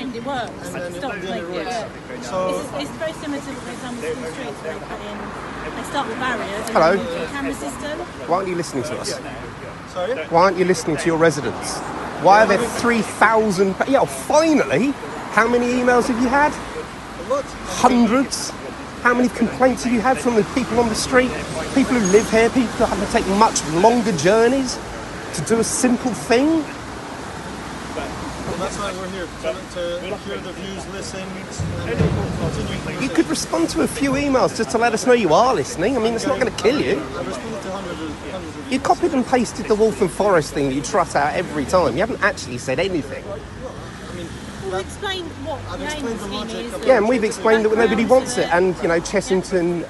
end it works. And It stops then it making works. it. So It's very similar to what they've done with school streets where they put in, they start with barriers and Hello. then do a camera system. Why aren't you listening to us? sorry. Why aren't you listening to your residents? Why are there 3,000... Yeah, finally! How many emails have you had? A lot. Hundreds? How many complaints have you had from the people on the street? People who live here, people who have to take much longer journeys to do a simple thing? Well, that's why we're here, to hear the views, listen, and continue. You could respond to a few emails just to let us know you are listening. I mean, it's not going to kill you. I've responded to hundreds of You copied and pasted the Wolf and Forest thing that you trot out every time. You haven't actually said anything. We've explained what I've the aim explained of the the scheme logic is. of Yeah, and we've explained that nobody background wants to it. And, you know, Chessington,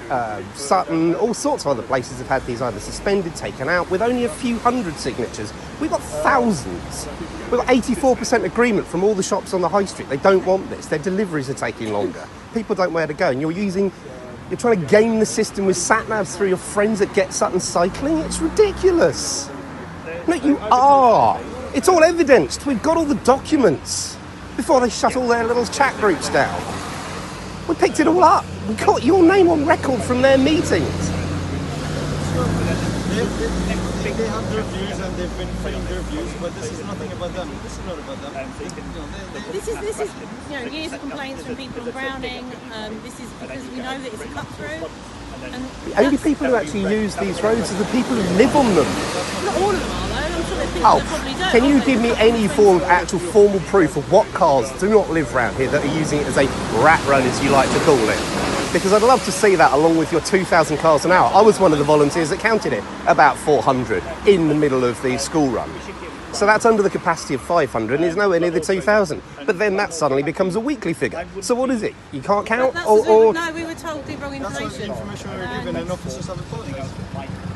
Sutton, all sorts of other places have had these either suspended, taken out, with only a few hundred signatures. We've got thousands. We've got 84% agreement from all the shops on the high street. They don't want this. Their deliveries are taking longer. People don't know where to go. And you're trying to game the system with sat-navs through your friends at Get Sutton Cycling. It's ridiculous. No, you are. It's all evidenced. We've got all the documents before they shut all their little chat groups down. We picked it all up. We got your name on record from their meetings. They have their views and they've been putting their views, but this is nothing about them. This is not about them. This is years of complaints from people on Browning. This is because we know that it's a cut through. And The only people who actually use these roads are the people who live on them. not all of them are though. I'm sure there's people that probably don't. Can you aren't they? give me any form of actual formal proof of what cars do not live round here that are using it as a rat run, as you like to call it? Because I'd love to see that along with your 2,000 cars an hour. I was one of the volunteers that counted it, about 400 in the middle of the school run. So that's under the capacity of 500 and is nowhere near the 2,000. But then that suddenly becomes a weekly figure. So what is it? You can't count? That's Or no, we were told the wrong That's not the information. information we were given, and officers have apologized.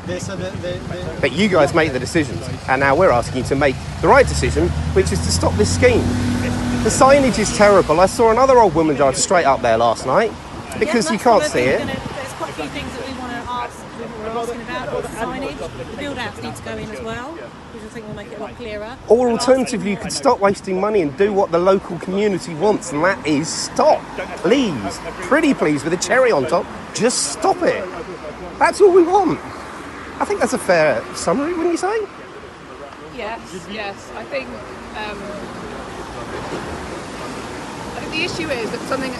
They said that they But you guys make the decisions, and now we're asking you to make the right decision, which is to stop this scheme. The signage is terrible. I saw another old woman drive straight up there last night because you can't see it. There's quite a few things that we want to ask, we're asking about the signage. The build-outs need to go in as well, which I think will make it a lot clearer. Or alternatively, you could stop wasting money and do what the local community wants, and that is stop. Please, pretty please, with a cherry on top, just stop it. That's all we want. I think that's a fair summary, wouldn't you say? Yes. I think the issue is that something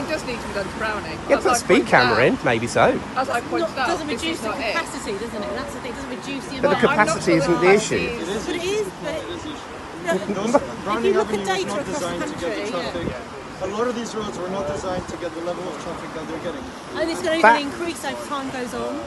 does need to be done to Browning. Yeah, put a speed camera in, maybe so. As I pointed out, Doesn't this reduce is the not it. capacity, doesn't it? That's the thing, it doesn't reduce the But the amount. capacity isn't the issue. But it is, but if Browning you look Avenue at was data not across the designed to get the country, traffic. A lot of these roads were not designed to get the level of traffic that they're getting. and it's going That- to increase as time goes on.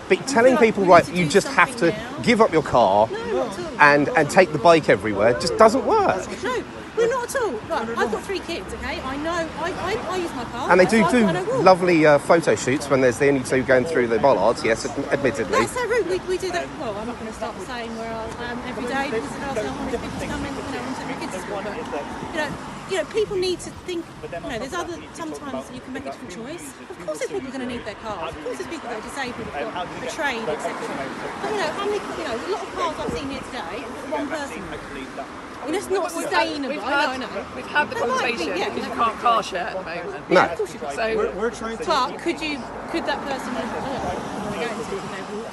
But telling people, right, you just have to give up your car No, not at all. and take the bike everywhere just doesn't work. No, we're not at all. Right, I've got 3 kids, okay? I know, I use my car. And they do so I walk. lovely photo shoots when there's the only two going through the bollards, yes, admittedly. That's our route. We do that. Well, I'm not going to start saying where I am every day because I don't want people to come in, and take their kids to school. But people need to think. There's sometimes you can make a different choice. Of course, there's people going to need their cars. Of course, there's people that are disabled, who've got a trade, etc. But how many? A lot of cars I've seen here today, one person. It's not sustainable. I know. We've had the There might be, conversation yeah. because you can't car share at the moment. No. Of course you can. So We're trying to. But could that person walk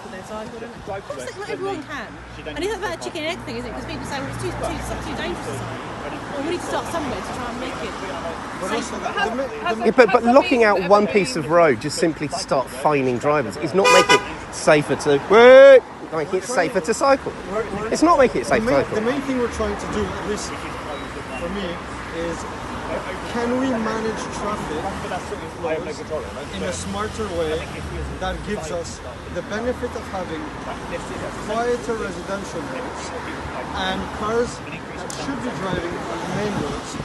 with their cycle? Of course, not everyone can. And it's about a chicken and egg thing, isn't it? Because people say, well, it's too dangerous to cycle. Well, we need to start somewhere to try and make it safer. Yeah, but locking out one piece of road just simply to start fining drivers is not making it safer to making it safer to cycle. It's not making it safe to The cycle. main thing we're trying to do, at least for me, is can we manage traffic flows in a smarter way that gives us the benefit of having quieter residential roads and cars that should be driving on the main roads,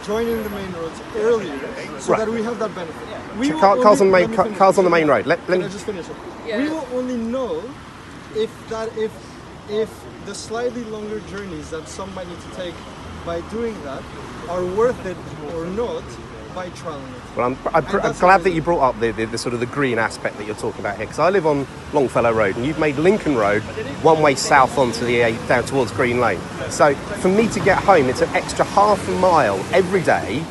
joining the main roads earlier, so Right. that we have that benefit. We will Cars on only- the let me finish. cars on the main road. Let Can I me. just finish it? Yeah. We will only know if the slightly longer journeys that some might need to take by doing that are worth it or not by trialing it. Well, I'm glad that you brought up the sort of the green aspect that you're talking about here, because I live on Longfellow Road, and you've made Lincoln Road one way south onto the A down towards Green Lane. So for me to get home, it's an extra half a mile every day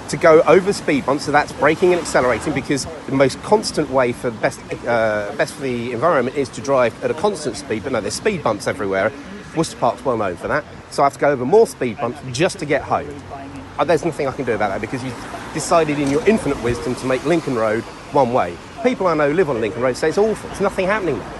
to go over speed bumps. So that's braking and accelerating, because the most constant way for best for the environment is to drive at a constant speed. But no, there's speed bumps everywhere. Worcester Park's well known for that. So I have to go over more speed bumps just to get home. There's nothing I can do about that, because you've decided in your infinite wisdom to make Lincoln Road one way. People I know live on Lincoln Road say it's awful. There's nothing happening there.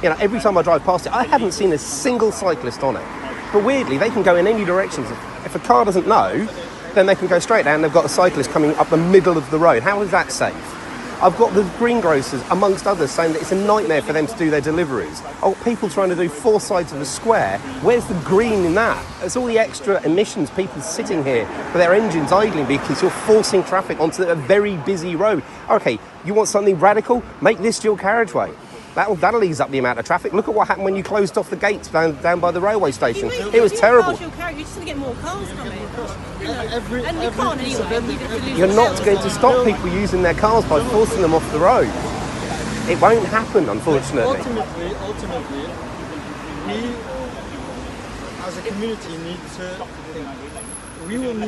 You know, every time I drive past it, I haven't seen a single cyclist on it. But weirdly, they can go in any directions. If a car doesn't know, then they can go straight down. They've got a cyclist coming up the middle of the road. How is that safe? I've got the greengrocers, amongst others, saying that it's a nightmare for them to do their deliveries. Oh, people trying to do 4 sides of a square. Where's the green in that? It's all the extra emissions, people sitting here with their engines idling because you're forcing traffic onto a very busy road. Okay, you want something radical? Make this dual carriageway. That'll ease up the amount of traffic. Look at what happened when you closed off the gates down by the railway station. It was terrible. You're just going to get more cars from it. And you can't anyway. You're not going to stop people using their cars by forcing them off the road. It won't happen, unfortunately. Ultimately, we as a community we will need